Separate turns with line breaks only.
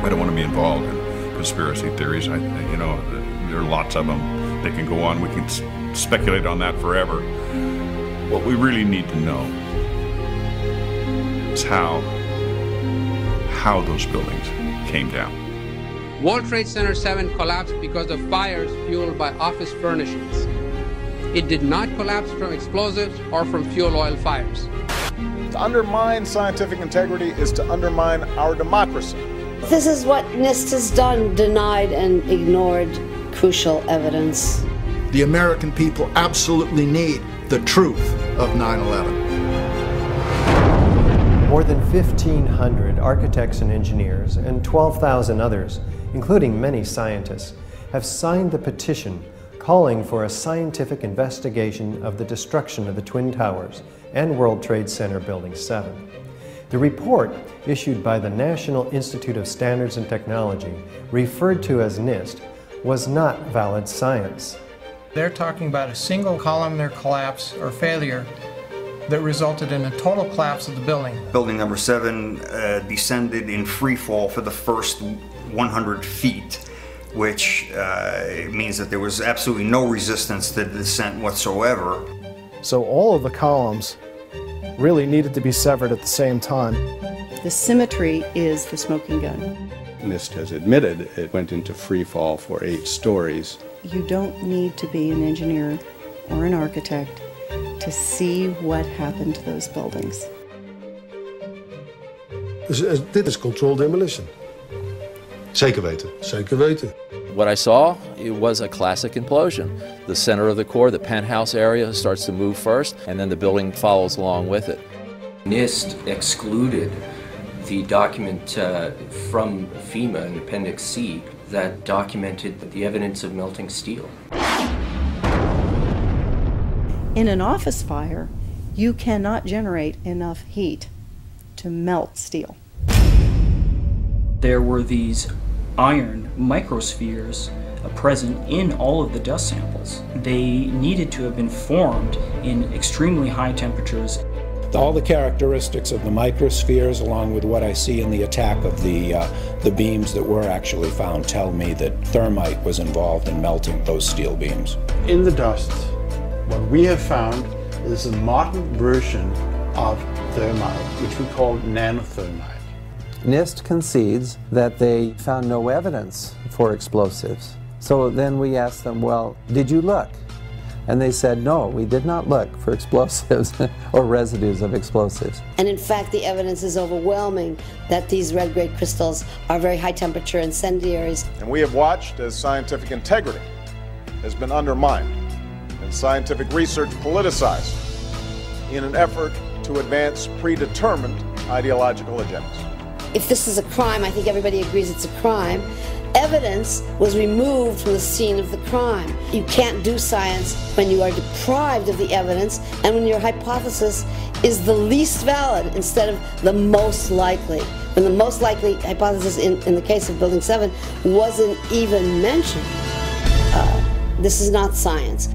I don't want to be involved in conspiracy theories. You know, there are lots of them. They can go on. We can speculate on that forever. What we really need to know is how those buildings came down.
World Trade Center 7 collapsed because of fires fueled by office furnishings. It did not collapse from explosives or from fuel oil fires.
To undermine scientific integrity is to undermine our democracy.
This is what NIST has done, denied and ignored crucial evidence.
The American people absolutely need the truth of 9/11.
More than 1,500 architects and engineers and 12,000 others, including many scientists, have signed the petition calling for a scientific investigation of the destruction of the Twin Towers and World Trade Center Building 7. The report, issued by the National Institute of Standards and Technology, referred to as NIST, was not valid science.
They're talking about a single columnar collapse or failure that resulted in a total collapse of the building.
Building number 7 descended in free fall for the first 100 feet, which means that there was absolutely no resistance to the descent whatsoever.
So all of the columns really needed to be severed at the same time.
The symmetry is the smoking gun.
NIST has admitted it went into free fall for 8 stories.
You don't need to be an engineer or an architect to see what happened to those buildings.
Dit is controlled demolition.
Zeker weten.
Zeker weten.
What I saw, it was a classic implosion. The center of the core, the penthouse area, starts to move first, and then the building follows along with it.
NIST excluded the document from FEMA in Appendix C that documented the evidence of melting steel.
In an office fire, you cannot generate enough heat to melt steel.
There were these iron microspheres present in all of the dust samples. They needed to have been formed in extremely high temperatures.
All the characteristics of the microspheres, along with what I see in the attack of the beams that were actually found, tell me that thermite was involved in melting those steel beams.
In the dust, what we have found is a modern version of thermite, which we call nanothermite.
NIST concedes that they found no evidence for explosives. So then we asked them, well, did you look? And they said, no, we did not look for explosives or residues of explosives.
And in fact, the evidence is overwhelming that these red-grade crystals are very high-temperature incendiaries.
And we have watched as scientific integrity has been undermined and scientific research politicized in an effort to advance predetermined ideological agendas.
If this is a crime, I think everybody agrees it's a crime. Evidence was removed from the scene of the crime. You can't do science when you are deprived of the evidence and when your hypothesis is the least valid instead of the most likely. When the most likely hypothesis in the case of Building 7 wasn't even mentioned. This is not science.